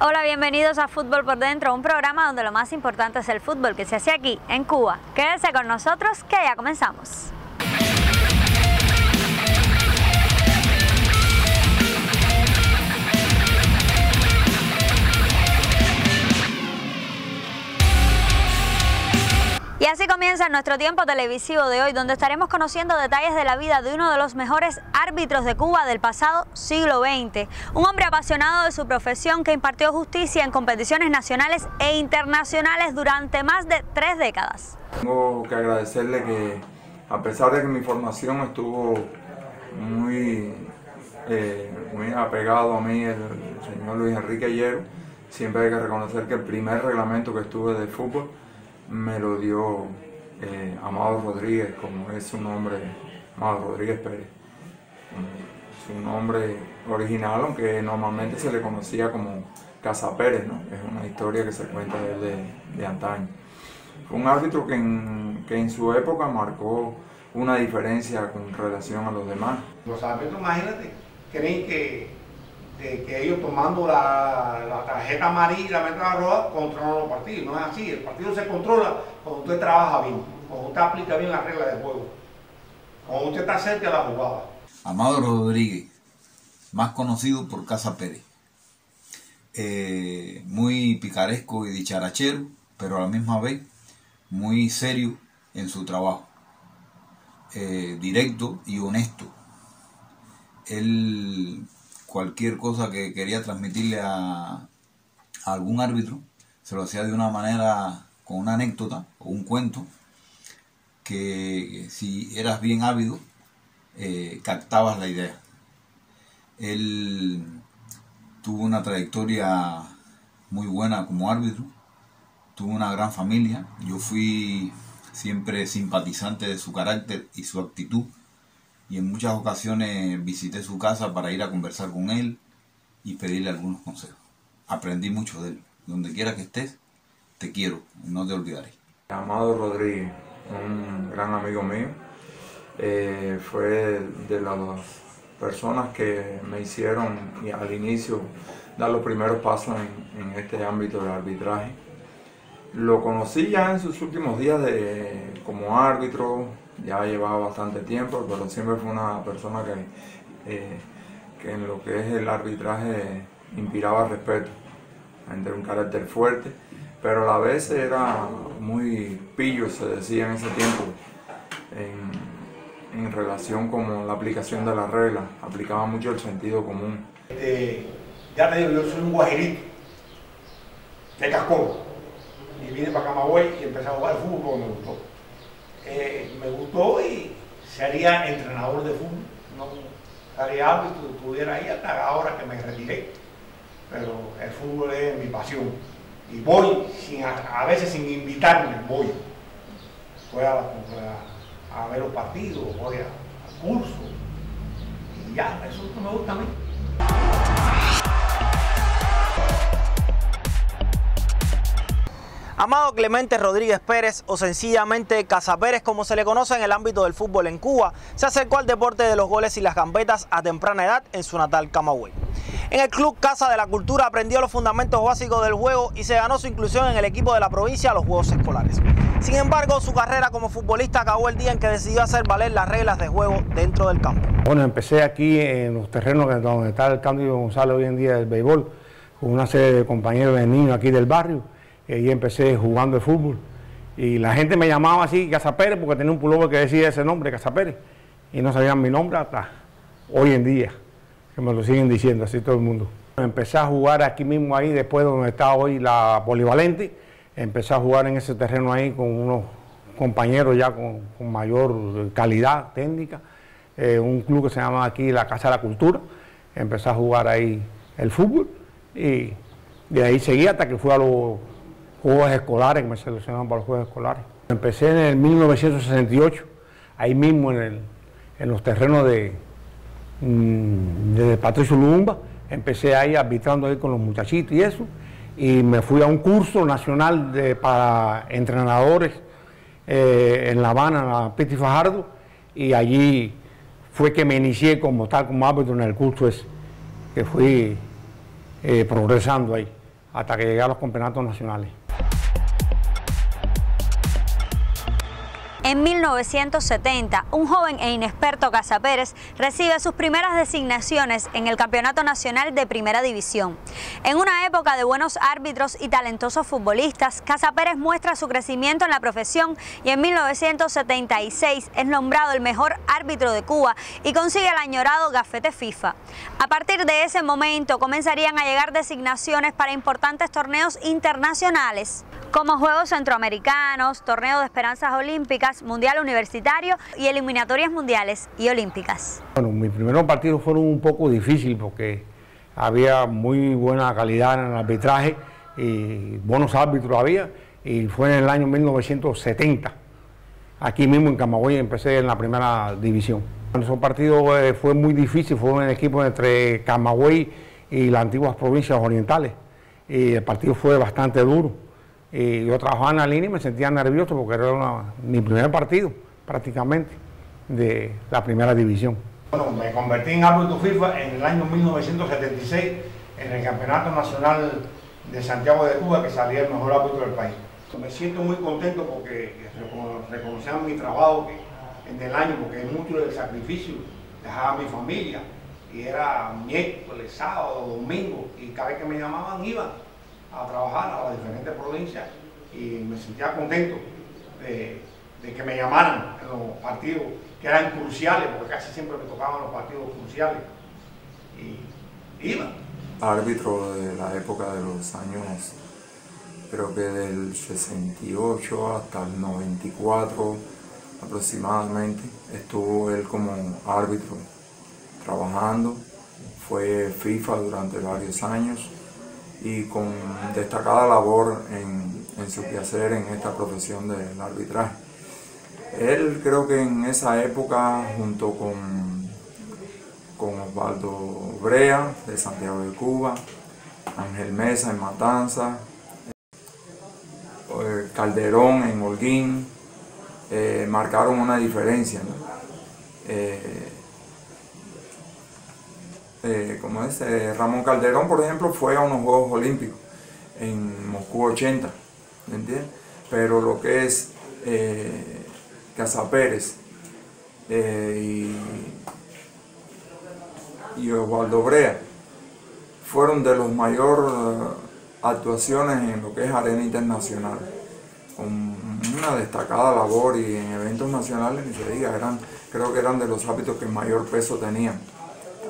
Hola, bienvenidos a Fútbol por Dentro, un programa donde lo más importante es el fútbol que se hace aquí, en Cuba. Quédese con nosotros que ya comenzamos. Y así comienza nuestro tiempo televisivo de hoy, donde estaremos conociendo detalles de la vida de uno de los mejores árbitros de Cuba del pasado siglo XX. Un hombre apasionado de su profesión que impartió justicia en competiciones nacionales e internacionales durante más de 3 décadas. Tengo que agradecerle que, a pesar de que mi formación estuvo muy apegado a mí, el señor Luis Enrique Ayero, siempre hay que reconocer que el primer reglamento que estuve de fútbol me lo dio Amado Rodríguez, como es su nombre, Amado Rodríguez Pérez. Su nombre original, aunque normalmente se le conocía como Casa Pérez, ¿no? Es una historia que se cuenta de él de antaño. Fue un árbitro que en su época marcó una diferencia con relación a los demás. Los árbitros, imagínate, creen que ellos tomando la tarjeta amarilla y la tarjeta roja controlan los partidos. No es así, el partido se controla cuando usted trabaja bien, cuando usted aplica bien las reglas del juego, cuando usted está cerca de la jugada. Amado Rodríguez, más conocido por Casa Pérez, muy picaresco y dicharachero, pero a la misma vez muy serio en su trabajo, directo y honesto. Él, cualquier cosa que quería transmitirle a algún árbitro, se lo hacía de una manera, con una anécdota o un cuento, que si eras bien ávido, captabas la idea. Él tuvo una trayectoria muy buena como árbitro, tuvo una gran familia. Yo fui siempre simpatizante de su carácter y su actitud, y en muchas ocasiones visité su casa para ir a conversar con él y pedirle algunos consejos. Aprendí mucho de él. Donde quiera que estés, te quiero, no te olvidaré. Amado Rodríguez, un gran amigo mío, fue de las personas que me hicieron al inicio dar los primeros pasos en este ámbito del arbitraje. Lo conocí ya en sus últimos días como árbitro, ya llevaba bastante tiempo, pero siempre fue una persona que en lo que es el arbitraje inspiraba respeto. Entre un carácter fuerte, pero a la vez era muy pillo, se decía en ese tiempo, en relación con la aplicación de las reglas. Aplicaba mucho el sentido común. Ya te digo, yo soy un guajirito de Cascón y vine para Camagüey y empecé a jugar fútbol porque me gustó y sería entrenador de fútbol, no sería árbitro, estuviera ahí hasta ahora que me retiré, pero el fútbol es mi pasión y voy, a veces sin invitarme, voy a ver los partidos, voy a cursos y ya, eso es lo que me gusta a mí. Amado Clemente Rodríguez Pérez, o sencillamente Casa Pérez, como se le conoce en el ámbito del fútbol en Cuba, se acercó al deporte de los goles y las gambetas a temprana edad en su natal Camagüey. En el club Casa de la Cultura aprendió los fundamentos básicos del juego y se ganó su inclusión en el equipo de la provincia a los Juegos Escolares. Sin embargo, su carrera como futbolista acabó el día en que decidió hacer valer las reglas de juego dentro del campo. Bueno, empecé aquí en los terrenos donde está el Cándido González hoy en día del béisbol, con una serie de compañeros de niños aquí del barrio. Y empecé jugando de fútbol. Y la gente me llamaba así, Casa Pérez, porque tenía un pullover que decía ese nombre, Casa Pérez. Y no sabían mi nombre hasta hoy en día, que me lo siguen diciendo así todo el mundo. Empecé a jugar aquí mismo, ahí después de donde está hoy la Polivalente. Empecé a jugar en ese terreno ahí con unos compañeros ya con mayor calidad técnica. Un club que se llama aquí la Casa de la Cultura. Empecé a jugar ahí el fútbol y de ahí seguí hasta que fui a los Juegos Escolares, que me seleccionaron para los Juegos Escolares. Empecé en el 1968, ahí mismo en los terrenos de Patricio Lumumba. Empecé ahí arbitrando ahí con los muchachitos y eso, y me fui a un curso nacional para entrenadores en La Habana, en la Piti Fajardo, y allí fue que me inicié como árbitro en el curso ese, que fui progresando ahí, hasta que llegué a los campeonatos nacionales. En 1970, un joven e inexperto Casa Pérez recibe sus primeras designaciones en el Campeonato Nacional de Primera División. En una época de buenos árbitros y talentosos futbolistas, Casa Pérez muestra su crecimiento en la profesión y en 1976 es nombrado el mejor árbitro de Cuba y consigue el añorado gafete FIFA. A partir de ese momento comenzarían a llegar designaciones para importantes torneos internacionales, como Juegos Centroamericanos, Torneo de Esperanzas Olímpicas, Mundial Universitario y eliminatorias mundiales y olímpicas. Bueno, mis primeros partidos fueron un poco difíciles porque había muy buena calidad en el arbitraje y buenos árbitros había, y fue en el año 1970. Aquí mismo en Camagüey empecé en la primera división. Esos partidos fue muy difícil, fue un equipo entre Camagüey y las antiguas provincias orientales, y el partido fue bastante duro. Y yo trabajaba en la línea y me sentía nervioso porque era mi primer partido prácticamente de la primera división. Bueno, me convertí en árbitro FIFA en el año 1976 en el Campeonato Nacional de Santiago de Cuba, que salía el mejor árbitro del país. Me siento muy contento porque reconocían mi trabajo en el año, porque es mucho del sacrificio, dejaba a mi familia y era miércoles, sábado, domingo, y cada vez que me llamaban iba a trabajar a las diferentes provincias y me sentía contento de que me llamaran en los partidos que eran cruciales, porque casi siempre me tocaban los partidos cruciales y iba. Árbitro de la época de los años, creo que del 68 hasta el 94 aproximadamente, estuvo él como árbitro trabajando, fue FIFA durante varios años y con destacada labor en su quehacer en esta profesión del arbitraje. Él creo que en esa época, junto con Osvaldo Brea de Santiago de Cuba, Ángel Mesa en Matanza, Calderón en Holguín, marcaron una diferencia, ¿no? Como es, Ramón Calderón, por ejemplo, fue a unos Juegos Olímpicos en Moscú 80, ¿me entiendes? Pero lo que es Casa Pérez y Osvaldo Brea fueron de los mayores actuaciones en lo que es arena internacional, con una destacada labor, y en eventos nacionales ni se diga, creo que eran de los árbitros que mayor peso tenían,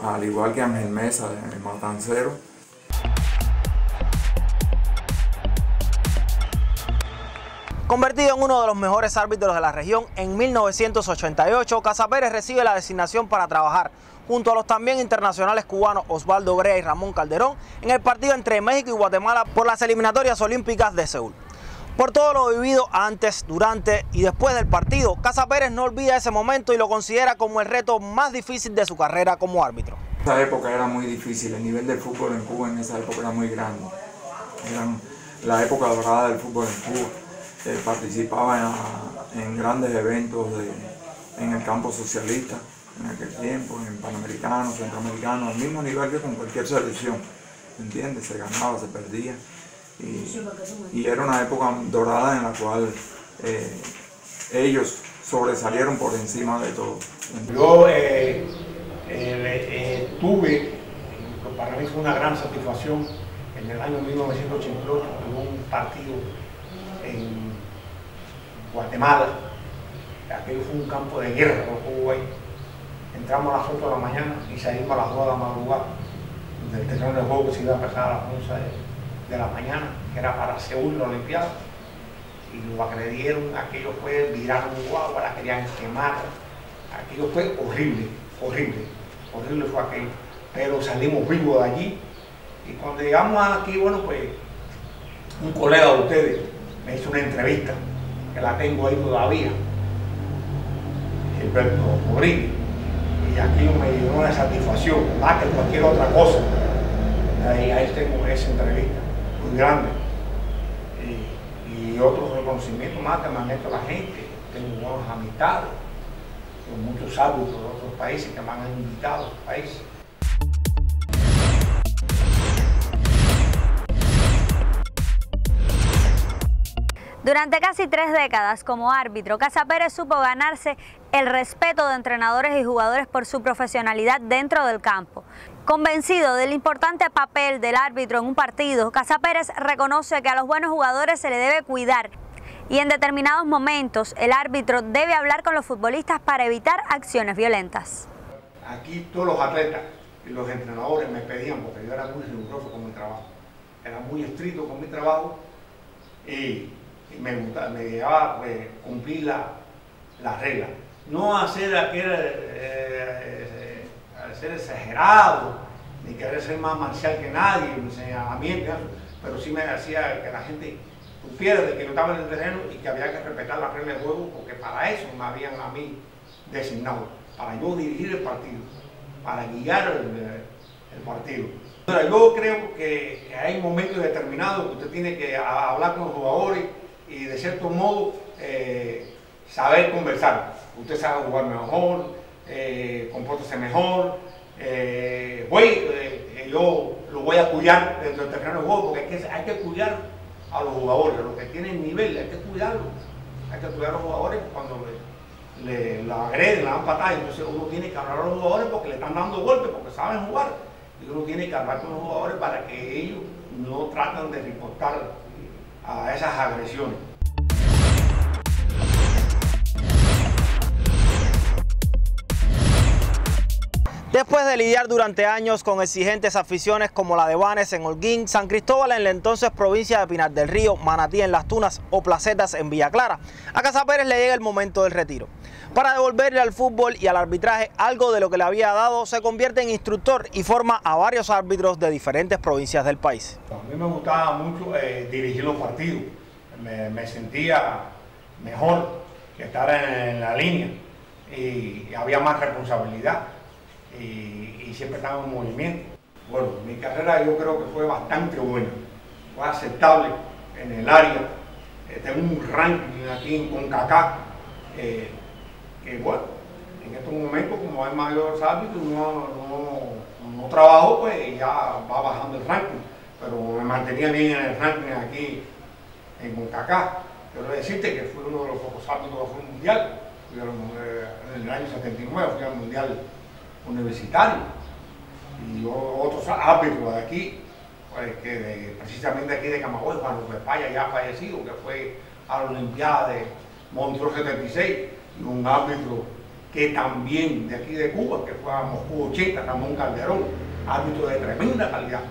al igual que Ángel Mesa, el matancero. Convertido en uno de los mejores árbitros de la región, en 1988, Casa Pérez recibe la designación para trabajar junto a los también internacionales cubanos Osvaldo Brea y Ramón Calderón en el partido entre México y Guatemala por las eliminatorias olímpicas de Seúl. Por todo lo vivido antes, durante y después del partido, Casa Pérez no olvida ese momento y lo considera como el reto más difícil de su carrera como árbitro. Esa época era muy difícil, el nivel del fútbol en Cuba en esa época era muy grande. Era la época dorada del fútbol en Cuba. Participaba en grandes eventos en el campo socialista en aquel tiempo, en Panamericanos, Centroamericanos, al mismo nivel que con cualquier selección, ¿entiendes? Se ganaba, se perdía. Y era una época dorada en la cual ellos sobresalieron por encima de todo. Yo tuve, para mí fue una gran satisfacción, en el año 1988 tuve un partido en Guatemala, aquello fue un campo de guerra por Uruguay. Entramos a las 8 de la mañana y salimos a las 2 de la madrugada. del terreno de juego que se iba a empezar a las 11 de la mañana, que era para Seúl, la Olimpiada. Y lo agredieron, aquello fue, viraron guagua, la querían quemar. Aquello fue horrible, horrible, horrible fue aquello. Pero salimos vivos de allí. Y cuando llegamos aquí, bueno, pues un colega de ustedes me hizo una entrevista, que la tengo ahí todavía, Gilberto Rodríguez. Y aquello me dio una satisfacción, más que cualquier otra cosa. Ahí tengo esa entrevista, muy grande. Y otros reconocimientos más que me han hecho la gente. Tengo buenas amistades con muchos árbitros de otros países que me han invitado a sus países. Durante casi 3 décadas como árbitro, Casa Pérez supo ganarse el respeto de entrenadores y jugadores por su profesionalidad dentro del campo. Convencido del importante papel del árbitro en un partido, Casa Pérez reconoce que a los buenos jugadores se le debe cuidar y en determinados momentos el árbitro debe hablar con los futbolistas para evitar acciones violentas. Aquí todos los atletas y los entrenadores me pedían, porque yo era muy riguroso con mi trabajo, era muy estricto con mi trabajo y me llevaba a cumplir las reglas. No hacer ser exagerado, ni querer ser más marcial que nadie, mi señalamiento, pero sí me hacía que la gente supiera de que yo estaba en el terreno y que había que respetar las reglas de juego, porque para eso me habían a mí designado, para yo dirigir el partido, para guiar el partido. Ahora, yo creo que hay momentos determinados que usted tiene que hablar con los jugadores y de cierto modo saber conversar. Usted sabe jugar mejor, compórtese mejor, yo lo voy a cuidar dentro del terreno de juego, porque hay que cuidar a los jugadores, a los que tienen nivel, hay que cuidarlos. Hay que cuidar a los jugadores cuando lo agreden, le dan patadas. Entonces uno tiene que hablar a los jugadores porque le están dando golpes, porque saben jugar. Y uno tiene que hablar con los jugadores para que ellos no traten de ripostar a esas agresiones. Después de lidiar durante años con exigentes aficiones como la de Banes en Holguín, San Cristóbal en la entonces provincia de Pinar del Río, Manatí en Las Tunas o Placetas en Villa Clara, a Casa Pérez le llega el momento del retiro. Para devolverle al fútbol y al arbitraje algo de lo que le había dado, se convierte en instructor y forma a varios árbitros de diferentes provincias del país. A mí me gustaba mucho dirigir los partidos, me sentía mejor que estar en la línea y había más responsabilidad. Y siempre estaba en movimiento. Bueno, mi carrera yo creo que fue bastante buena, fue aceptable en el área. Tengo un ranking aquí en CONCACAF que bueno, en estos momentos como hay mayores árbitros no trabajo, pues ya va bajando el ranking, pero me mantenía bien en el ranking aquí en CONCACAF. Quiero decirte que fui uno de los pocos árbitros que fue mundial. En el año 79 fui al mundial universitario, y otros árbitros de aquí, pues, precisamente aquí de Camagüey, Juan López Paya, ya fallecido, que fue a la Olimpiada de Montreal 76, y un árbitro que también de aquí de Cuba, que fue a Moscú 80, Ramón Calderón, árbitro de tremenda calidad,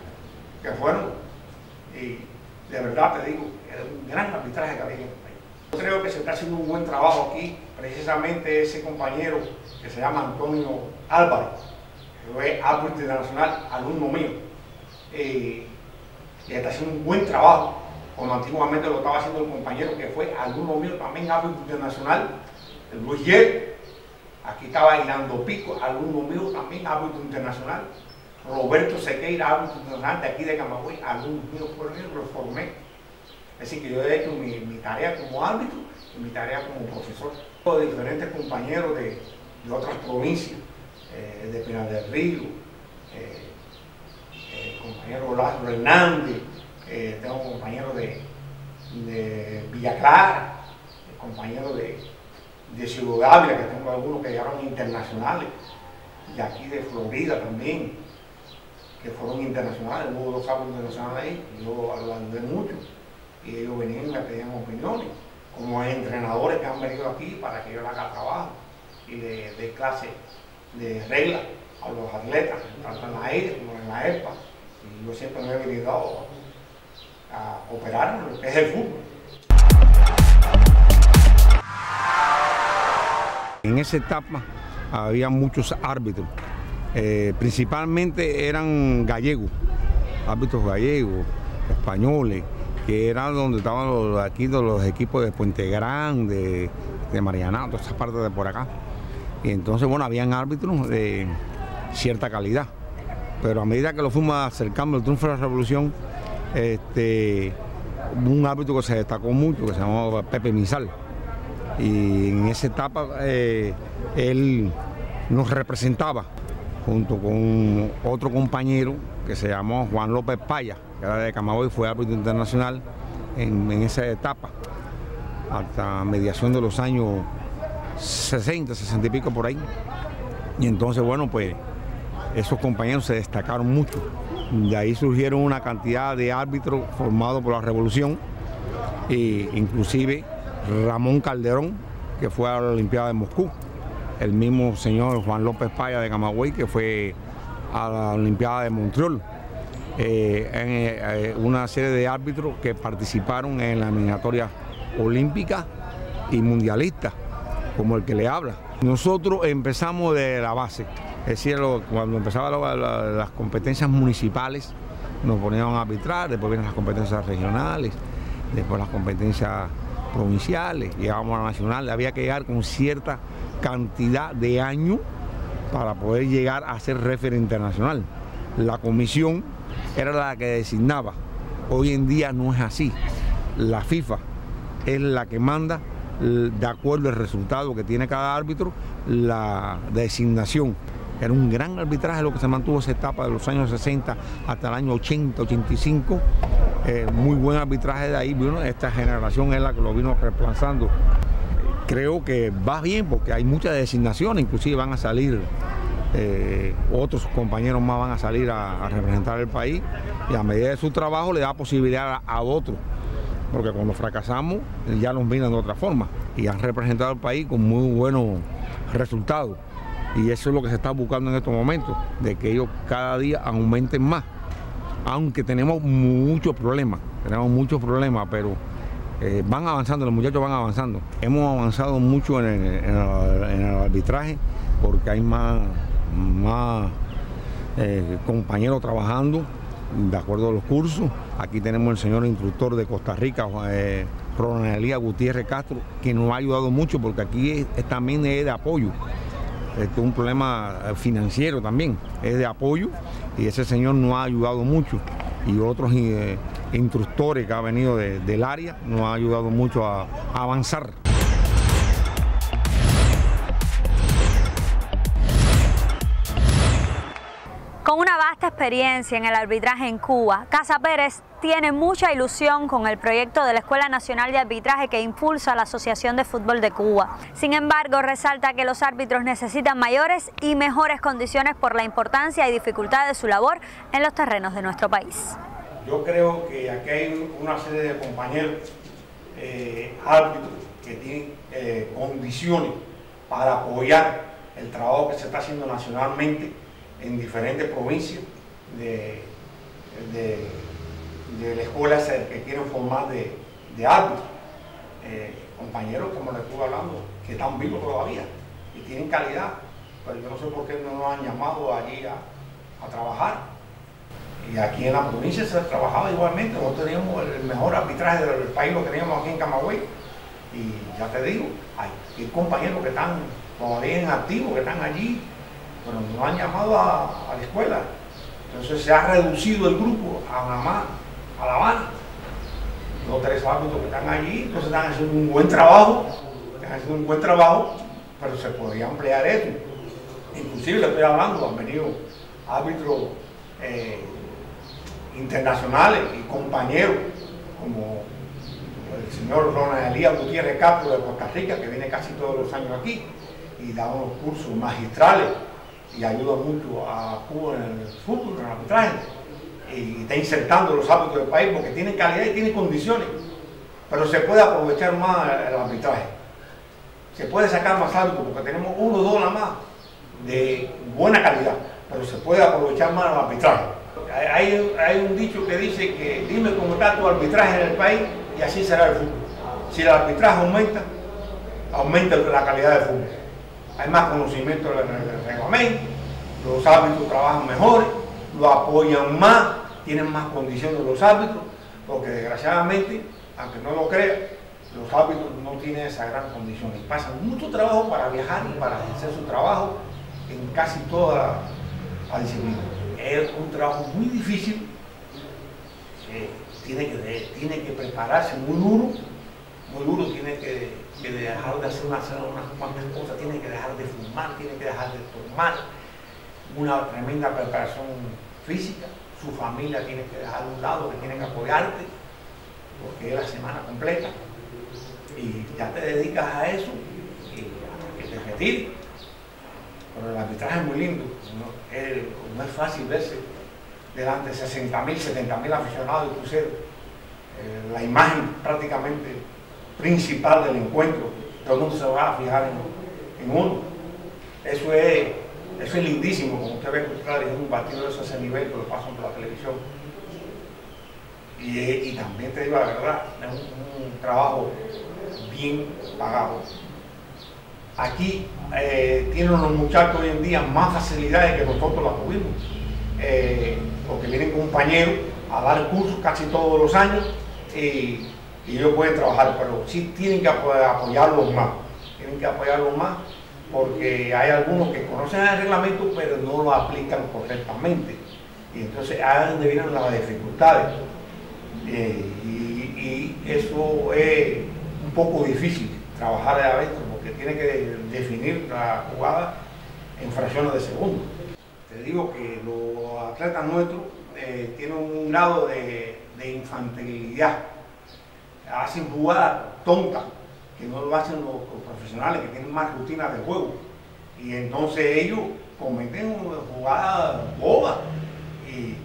que fueron, y de verdad te digo, era un gran arbitraje que había en el país. Yo creo que se está haciendo un buen trabajo aquí, precisamente ese compañero que se llama Antonio Álvarez, que fue árbitro internacional, alumno mío, y está haciendo un buen trabajo, como antiguamente lo estaba haciendo el compañero que fue alumno mío, también árbitro internacional, el Luis Yer. Aquí estaba Hilando Pico, alumno mío, también árbitro internacional. Roberto Sequeira, árbitro internacional de aquí de Camagüey, alumno mío, lo formé. Es decir, que yo he hecho mi tarea como árbitro y mi tarea como profesor. De diferentes compañeros de otras provincias, de Pinar del Río, compañero Lázaro Hernández, tengo compañeros de Villa Clara, compañeros de Ciudad Ávila, que tengo algunos que llegaron internacionales, y aquí de Florida también, que fueron internacionales. Hubo 2 árbitros internacionales ahí, y yo lo ayudé mucho, y ellos venían y me pedían opiniones, como entrenadores que han venido aquí para que yo le haga trabajo y le dé clase de reglas a los atletas, tanto en la AIDE como en la EPA, y yo siempre me he brindado a operar lo que es el fútbol. En esa etapa había muchos árbitros, principalmente eran gallegos, árbitros gallegos, españoles, que eran donde estaban los equipos de Puente Grande, de Marianao, todas esas partes de por acá. Y entonces, bueno, habían árbitros de cierta calidad, pero a medida que lo fuimos acercando al triunfo de la revolución, hubo un árbitro que se destacó mucho, que se llamaba Pepe Misal, y en esa etapa él nos representaba junto con otro compañero que se llamó Juan López Paya, que era de Camagüey, fue árbitro internacional en esa etapa, hasta mediación de los años 60, 60 y pico por ahí. Y entonces, bueno, pues esos compañeros se destacaron mucho. De ahí surgieron una cantidad de árbitros formados por la revolución, e inclusive Ramón Calderón, que fue a la Olimpiada de Moscú, el mismo señor Juan López Paya de Camagüey, que fue a la Olimpiada de Montreal, una serie de árbitros que participaron en la eliminatoria olímpica y mundialista, como el que le habla. Nosotros empezamos de la base, es decir, cuando empezaban las competencias municipales nos ponían a arbitrar, después vienen las competencias regionales, después las competencias provinciales, llegábamos a la nacional, había que llegar con cierta cantidad de años para poder llegar a ser referee internacional. La comisión era la que designaba, hoy en día no es así, la FIFA es la que manda de acuerdo al resultado que tiene cada árbitro, la designación. Era un gran arbitraje lo que se mantuvo esa etapa de los años 60 hasta el año 80, 85. Muy buen arbitraje de ahí. Bueno, esta generación es la que lo vino reemplazando. Creo que va bien porque hay muchas designaciones, inclusive van a salir, otros compañeros más van a salir a representar el país, y a medida de su trabajo le da posibilidad a otros, porque cuando fracasamos ya nos miran de otra forma y han representado al país con muy buenos resultados. Y eso es lo que se está buscando en estos momentos, de que ellos cada día aumenten más. Aunque tenemos muchos problemas, pero van avanzando, los muchachos van avanzando. Hemos avanzado mucho en el arbitraje porque hay más compañeros trabajando de acuerdo a los cursos. Aquí tenemos el señor instructor de Costa Rica, Ronald Elías Gutiérrez Castro, que nos ha ayudado mucho porque aquí también es de apoyo. Esto es un problema financiero también, es de apoyo, y ese señor nos ha ayudado mucho, y otros instructores que han venido del área nos han ayudado mucho a avanzar. Con una vasta experiencia en el arbitraje en Cuba, Casa Pérez tiene mucha ilusión con el proyecto de la Escuela Nacional de Arbitraje que impulsa la Asociación de Fútbol de Cuba. Sin embargo, resalta que los árbitros necesitan mayores y mejores condiciones por la importancia y dificultad de su labor en los terrenos de nuestro país. Yo creo que aquí hay una serie de compañeros árbitros que tienen condiciones para apoyar el trabajo que se está haciendo nacionalmente en diferentes provincias de la escuela que quieren formar de árbitros. Compañeros, como les estuve hablando, que están vivos todavía y tienen calidad, pero yo no sé por qué no nos han llamado allí a trabajar. Y aquí en la provincia se ha trabajado igualmente. Nosotros teníamos el mejor arbitraje del país, lo teníamos aquí en Camagüey. Y ya te digo, hay compañeros que están todavía en activo, que están allí, pero nos han llamado a la escuela. Entonces se ha reducido el grupo a nada más a La Habana. Los 3 árbitros que están allí, entonces están haciendo un buen trabajo, pero se podría ampliar esto. Inclusive le estoy hablando, han venido árbitros internacionales y compañeros, como el señor Ronald Elías Gutiérrez Castro de Costa Rica, que viene casi todos los años aquí y da unos cursos magistrales y ayuda mucho a Cuba en el fútbol, en el arbitraje, y está insertando los árbitros del país porque tienen calidad y tienen condiciones, pero se puede aprovechar más el arbitraje, se puede sacar más árbitros porque tenemos 1 o 2 nada más de buena calidad. pero se puede aprovechar más el arbitraje. Hay un dicho que dice que dime cómo está tu arbitraje en el país y así será el fútbol. Si el arbitraje aumenta, aumenta la calidad del fútbol. Hay más conocimiento del reglamento, los árbitros trabajan mejor, lo apoyan más, tienen más condiciones los árbitros, porque desgraciadamente, aunque no lo crean, los árbitros no tienen esa gran condición y pasan mucho trabajo para viajar y para hacer su trabajo en casi toda la disciplina. Es un trabajo muy difícil, tiene que prepararse muy duro, tiene que dejar de hacer unas cuantas cosas, tiene que dejar de fumar, tiene que dejar de tomar, una tremenda preparación física, su familia tiene que dejar de un lado, que tienen que apoyarte, porque es la semana completa, y ya te dedicas a eso, y hasta que te retires. Pero el arbitraje es muy lindo, no es fácil verse delante de 60.000, 70.000 aficionados de Crucero. La imagen prácticamente principal del encuentro, todo el mundo se va a fijar en uno. Eso es lindísimo, como usted ve que es un partido de ese nivel que lo pasan por la televisión. Y también te digo la verdad, es un trabajo bien pagado. Aquí tienen los muchachos hoy en día más facilidades que nosotros las tuvimos, porque vienen compañeros a dar cursos casi todos los años y ellos pueden trabajar, pero sí tienen que apoyarlos más, porque hay algunos que conocen el reglamento pero no lo aplican correctamente, y entonces ahí es donde vienen las dificultades, y eso es un poco difícil trabajar de adentro, porque tiene que definir la jugada en fracciones de segundo. Te digo que los atletas nuestros tienen un grado de infantilidad, hacen jugadas tontas, que no lo hacen los profesionales que tienen más rutina de juego, y entonces ellos cometen jugadas bobas y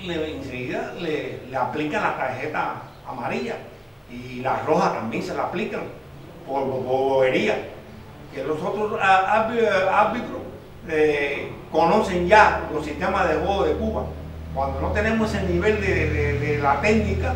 enseguida le aplican la tarjeta amarilla, y la roja también se la aplican por bobería, que los otros árbitros conocen ya los sistemas de juego de Cuba. Cuando no tenemos ese nivel de la técnica,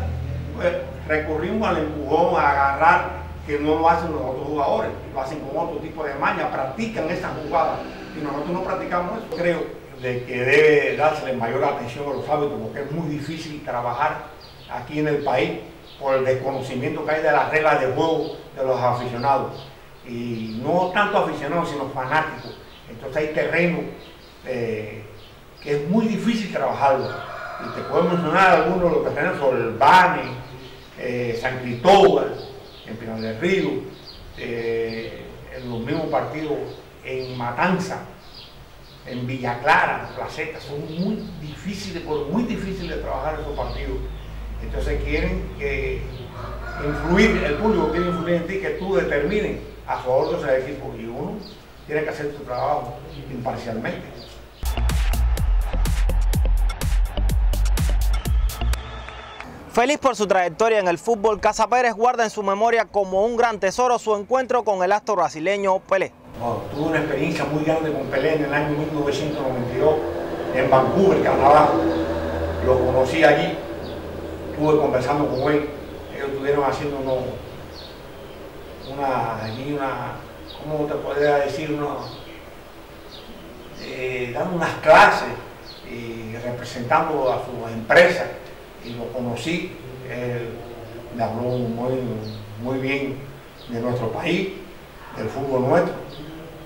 pues recurrimos al empujón, a agarrar, que no lo hacen los otros jugadores, lo hacen con otro tipo de maña, practican esas jugadas, y nosotros no practicamos eso. Creo de que debe dársele mayor atención a los árbitros, porque es muy difícil trabajar aquí en el país por el desconocimiento que hay de las reglas de juego de los aficionados, y no tanto aficionados sino fanáticos. Entonces hay terreno que es muy difícil trabajarlo, y te puedo mencionar algunos de los terrenos: Solbane, San Cristóbal, en Pinar del Río, en los mismos partidos en Matanza, en Villa Clara, Placeta. Son muy difíciles de trabajar esos partidos. Entonces quieren influir, el público quiere influir en ti, que tú determines a favor de ese equipo, y uno tiene que hacer su trabajo imparcialmente. Feliz por su trayectoria en el fútbol, Casa Pérez guarda en su memoria como un gran tesoro su encuentro con el astro brasileño Pelé. Tuve una experiencia muy grande con Pelé en el año 1992 en Vancouver, Canadá. Lo conocí allí, estuve conversando con él. Ellos estuvieron haciendo ¿cómo te podría decir? Dando unas clases y representando a sus empresas. Y lo conocí, él me habló muy bien de nuestro país, del fútbol nuestro,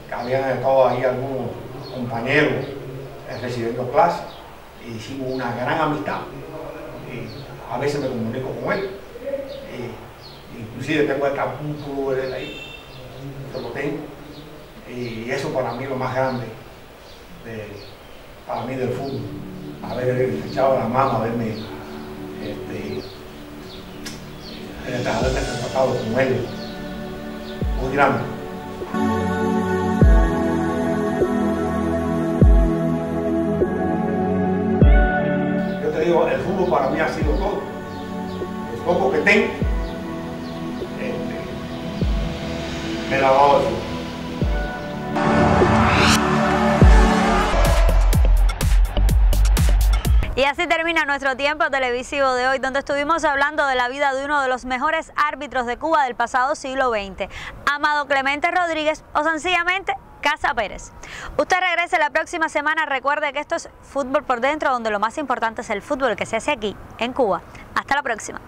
que habían estado ahí algunos compañeros recibiendo clases, y hicimos una gran amistad, y a veces me comunico con él, inclusive tengo hasta un pullover de él ahí, yo lo tengo, y eso para mí es lo más grande para mí del fútbol, haber echado la mano, haberme tratado con él, muy grande. Yo te digo, el fútbol para mí ha sido todo. Lo poco que tengo, me lo ha dado el fútbol. así termina nuestro tiempo televisivo de hoy, donde estuvimos hablando de la vida de uno de los mejores árbitros de Cuba del pasado siglo XX, Amado Clemente Rodríguez, o sencillamente Casa Pérez. Usted regrese la próxima semana. Recuerde que esto es Fútbol por Dentro, donde lo más importante es el fútbol que se hace aquí, en Cuba. Hasta la próxima.